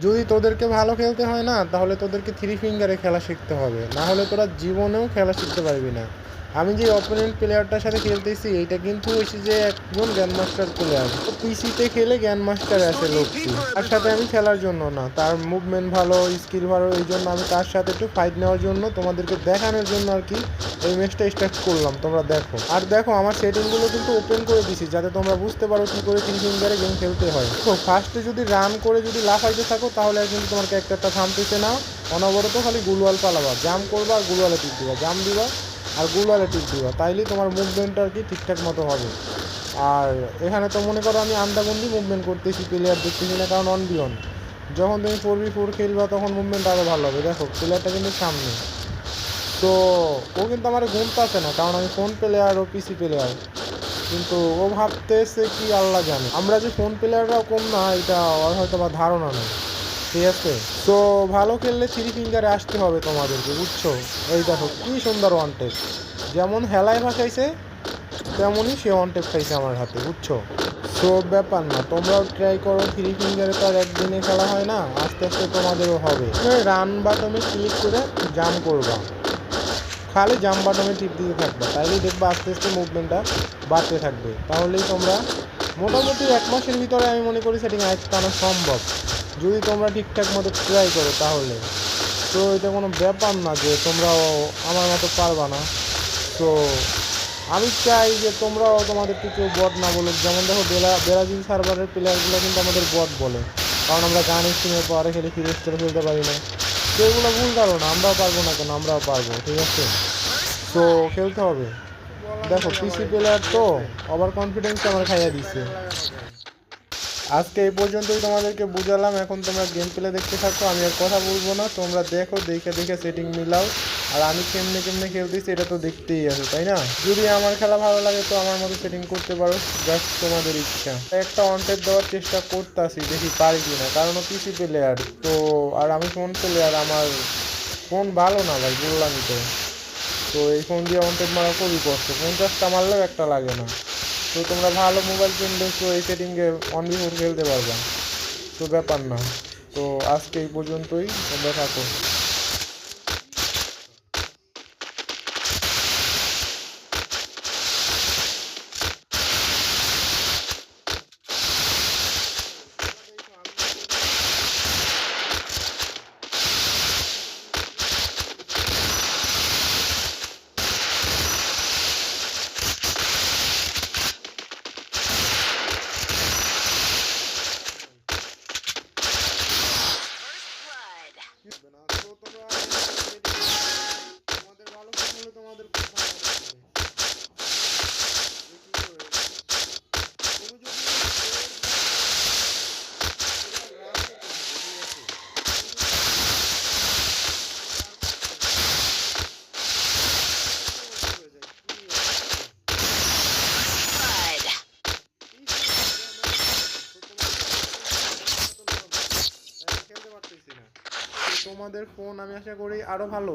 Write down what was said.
যদি তোদেরকে ভালো খেলতে হয় না, তাহলে তোদেরকে থ্রি ফিঙ্গারে খেলা শিখতে হবে, না হলে তোরা জীবনেও খেলা শিখতে পারবি না। আমি যে অপোনেন্ট প্লেয়ারটার সাথে খেলতেছি, এইটা কিন্তু হচ্ছে যে একজন গ্র্যান্ড মাস্টার প্লেয়ার। তো পিসিতে খেলে গ্র্যান্ড মাস্টার আছে লোকটি, তার সাথে আমি খেলার জন্য না, তার মুভমেন্ট ভালো, স্কিল ভালো, এই জন্য আমি তার সাথে একটু ফাইট নেওয়ার জন্য, তোমাদেরকে দেখানোর জন্য আর কি এই ম্যাচটা স্টার্ট করলাম। তোমরা দেখো, আর দেখো আমার সেটিংগুলো কিন্তু ওপেন করে দিছি, যাতে তোমরা বুঝতে পারো কী করে থ্রি ফিঙ্গারে গেম খেলতে হয়। তো ফার্স্টে যদি রান করে যদি লাফাইতে থাকো, তাহলে কিন্তু তোমার ক্যারেক্টারটা থামতেছে না, অনবরত খালি গুলওয়াল পালাবা, জাম করবা আর গুলওয়ালে টিপ দিবা, জাম দিবা আর গুলওয়ালে টিপ দিবা, তাইলেই তোমার মুভমেন্টটা আর কি ঠিকঠাক মতো হবে। আর এখানে তো মনে করো আমি আন্দাবন্দি মুভমেন্ট করতেছি, প্লেয়ার দেখতেছি না, কারণ 1v1। যখন তুমি 4v4 খেলবা তখন মুভমেন্ট আরও ভালো হবে। দেখো প্লেয়ারটা কিন্তু সামনে, তো ও কিন্তু আমার গুনতে না, কারণ আমি ফোন প্লেয়ার ও পিসি প্লেয়ার, কিন্তু ও ভাবতেছে কি আল্লাহ জানে, আমরা যে ফোন প্লেয়াররাও কম না, এটা ওর হয়তো বা ধারণা নেই। ঠিক আছে, তো ভালো খেললে থ্রি ফিঙ্গারে আসতে হবে তোমাদেরকে, বুঝছো? এই দেখো কি সুন্দর ওয়ান টেপ, যেমন হেলায় ভাসাইছে তেমনই সে ওয়ান টেপ খাইছে আমার হাতে, বুঝছো? সো ব্যাপার না, তোমরাও ট্রাই করো, থ্রি ফিঙ্গারে তো আর একদিনে খেলা হয় না, আস্তে আস্তে তোমাদেরও হবে। রান বাটনে ক্লিক করে জাম্প করবা, খালি জাম্প বাটনে টিপ দিতে থাকবে, তাইলেই দেখবা আস্তে আস্তে মুভমেন্টটা বাড়তে থাকবে। তাহলেই তোমরা মোটামুটি 1 মাসের ভিতরে আমি মনে করি সেটিং আয়ত্তে আনা সম্ভব, যদি তোমরা ঠিকঠাক মতো ট্রাই করো তাহলে। তো এটা কোনো ব্যাপার না যে তোমরাও আমার মতো পারবা না। তো আমি চাই যে তোমরাও তোমাদেরকে কেউ বট না বলুক, যেমন দেখো ব্রাজিল সার্ভারের প্লেয়ারগুলো কিন্তু আমাদের বট বলে, কারণ আমরা গান স্টিমের পাওয়ারে খেলে ফিরে খেলতে পারি না। তো এগুলো ভুল ধারণা, আমরাও পারবো না কেন, আমরাও পারবো, ঠিক আছে? তো খেলতে হবে। দেখো পিসি প্লেয়ার তো ওভার কনফিডেন্স আমার খাইয়া দিচ্ছে। আজকে এই পর্যন্তই তোমাদেরকে বুঝালাম, এখন তোমরা গেম প্লে দেখতে থাকো, আমি আর কথা বলবো না, তোমরা দেখো, দেখে দেখে সেটিং মিলাও। আর আমি কেমনে কেমনে খেলতেছি এটা তো দেখতেই আছে, তাই না? যদি আমার খেলা ভালো লাগে তো আমার মতো সেটিং করতে পারো, জাস্ট তোমাদের ইচ্ছা। একটা অন টেপ দেওয়ার চেষ্টা করতেছি, দেখি পারি কিনা, কারণ ও পিসি প্লেয়ার তো, আর আমি ফোন প্লেয়ার, আমার ফোন ভালো না ভাই, বললামই তো। তো এই ফোন দিয়ে অন টেপ মারা খুবই কষ্ট, 50টা মারলেও একটা লাগে না। তো তোমরা ভালো মোবাইল কিনলে তো এই সেটিংয়ে 1v4 খেলতে পারবা, তো ব্যাপার না। তো আজকে এই পর্যন্তই, তোমরা থাকো। তো তোমরা তোমাদের ভালো ফোন হলে তোমাদের খুব ভালো হবে। তুমি যদি খেলতে পারতেছি না, তোমাদের ফোন আমি আশা করি আরো ভালো